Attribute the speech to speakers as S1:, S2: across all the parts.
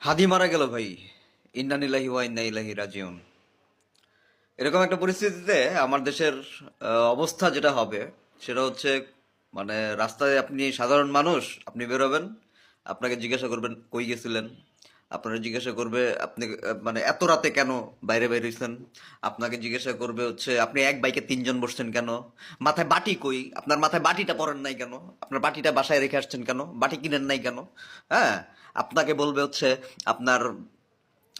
S1: হাদি মারা গেল ভাই। ইন্না লিল্লাহি ওয়া ইন্না ইলাইহি রাজিউন। এরকম একটা পরিস্থিতিতে আমার দেশের অবস্থা যেটা হবে সেটা হচ্ছে, মানে রাস্তায় আপনি সাধারণ মানুষ, আপনি বেরোবেন, আপনাকে জিজ্ঞাসা করবেন কই গেছিলেন, আপনারা জিজ্ঞাসা করবে আপনি মানে এত রাতে কেন বাইরে বেরিয়েছেন, আপনাকে জিজ্ঞাসা করবে হচ্ছে আপনি এক বাইকে তিনজন বসছেন কেন, মাথায় বাটি কই, আপনার মাথায় বাটিটা পরেন নাই কেন, আপনার বাটিটা বাসায় রেখে আসছেন কেন, বাটি কিনেন নাই কেন। হ্যাঁ, আপনাকে বলবে হচ্ছে আপনার,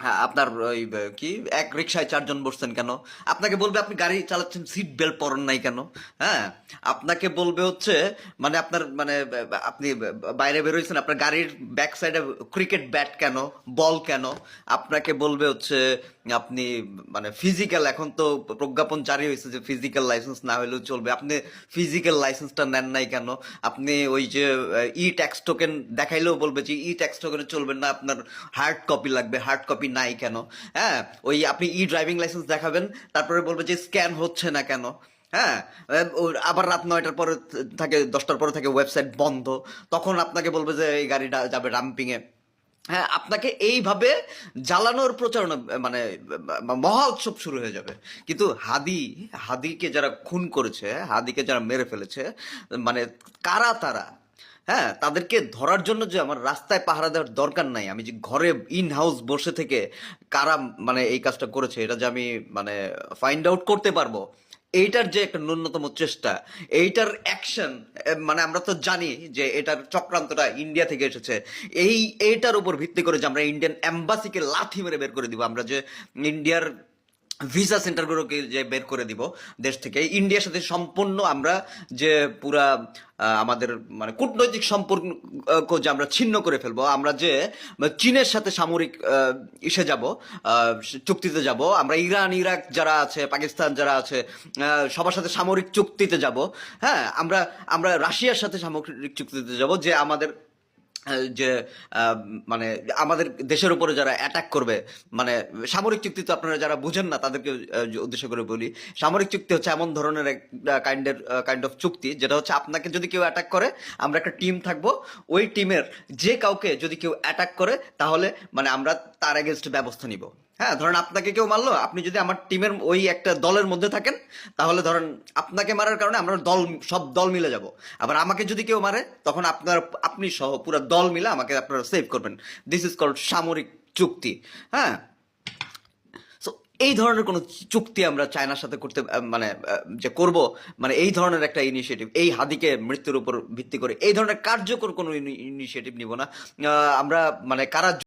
S1: হ্যাঁ, আপনার ওই কি এক রিক্সায় চারজন বসছেন কেন, আপনাকে বলবে আপনি গাড়ি চালাচ্ছেন সিট বেল্ট পরেন নাই কেন। হ্যাঁ, আপনাকে বলবে হচ্ছে মানে আপনার মানে আপনি বাইরে বেরোইছেন, আপনার গাড়ির ব্যাক সাইডে ক্রিকেট ব্যাট কেন, বল কেন। আপনাকে বলবে হচ্ছে আপনি মানে ফিজিক্যাল, এখন তো প্রজ্ঞাপন জারি হয়েছে যে ফিজিক্যাল লাইসেন্স না হলেও চলবে, আপনি ফিজিক্যাল লাইসেন্সটা নেন নাই কেন। আপনি ওই যে ই ট্যাক্স টোকেন দেখাইলেও বলবে যে ই ট্যাক্স টোকেনে চলবেন না, আপনার হার্ড কপি লাগবে, হার্ড কপি নাই কেন। হ্যাঁ, ওই আপনি ই ড্রাইভিং লাইসেন্স দেখাবেন, তারপরে বলবে যে স্ক্যান হচ্ছে না কেন। হ্যাঁ, আবার রাত 9টার পরে থাকে, 10টার পরে থাকে ওয়েবসাইট বন্ধ, তখন আপনাকে বলবে যে এই গাড়িটা যাবে ডাম্পিংয়ে। হ্যাঁ, আপনাকে এইভাবে জ্বালানোর প্রচারণা, মানে মহা উৎসব শুরু হয়ে যাবে। কিন্তু হাদিকে যারা খুন করেছে, হাদিকে যারা মেরে ফেলেছে, মানে কারা তারা? হ্যাঁ, তাদেরকে ধরার জন্য যে আমার রাস্তায় পাহারা দেওয়ার দরকার নাই, আমি যে ঘরে ইন হাউস বসে থেকে কারা মানে এই কাজটা করেছে এটা যে আমি মানে ফাইন্ড আউট করতে পারবো, এইটার যে একটা ন্যূনতম চেষ্টা, এইটার অ্যাকশন, মানে আমরা তো জানি যে এটার চক্রান্তটা ইন্ডিয়া থেকে এসেছে। এইটার উপর ভিত্তি করে যে আমরা ইন্ডিয়ান এম্বাসিকে লাথি মেরে বের করে দিব, আমরা যে ইন্ডিয়ার ভিসা সেন্টারগুলোকে যে বের করে দিব দেশ থেকে, ইন্ডিয়ার সাথে সম্পূর্ণ আমরা যে পুরা আমাদের মানে কূটনৈতিক সম্পর্ক যে আমরা ছিন্ন করে ফেলবো, আমরা যে চীনের সাথে সামরিক ইসে যাব, চুক্তিতে যাব, আমরা ইরান ইরাক যারা আছে, পাকিস্তান যারা আছে, সবার সাথে সামরিক চুক্তিতে যাব। হ্যাঁ, আমরা আমরা রাশিয়ার সাথে সামরিক চুক্তিতে যাব, যে আমাদের যে আহ, মানে আমাদের দেশের উপরে যারা অ্যাটাক করবে, মানে সামরিক চুক্তি তো আপনারা যারা বুঝেন না তাদেরকে উদ্দেশ্য করে বলি, সামরিক চুক্তি হচ্ছে এমন ধরনের একটা কাইন্ড অফ চুক্তি যেটা হচ্ছে আপনাকে যদি কেউ অ্যাটাক করে, আমরা একটা টিম থাকবো, ওই টিমের যে কাউকে যদি কেউ অ্যাটাক করে তাহলে মানে আমরা তার এগেনস্ট ব্যবস্থা নিব। হ্যাঁ, ধরেন আপনাকে কেউ মারলো, আপনি যদি আমার টিমের ওই একটা দলের মধ্যে থাকেন, তাহলে ধরেন আপনাকে মারার কারণে আমরা সব দল মিলে যাব। আবার আমাকে যদি কেউ মারে, তখন আপনি সহ পুরো দল মিলে আমাকে আপনারা সেভ করবেন। দিস ইজ কল্ড সামরিক চুক্তি। হ্যাঁ, সো এই ধরনের কোনো চুক্তি আমরা চায়নার সাথে করতে মানে যে করব, মানে এই ধরনের একটা ইনিশিয়েটিভ, এই হাদিকে মৃত্যুর উপর ভিত্তি করে এই ধরনের কার্যকর কোনো ইনিশিয়েটিভ নিব না। আমরা মানে কারা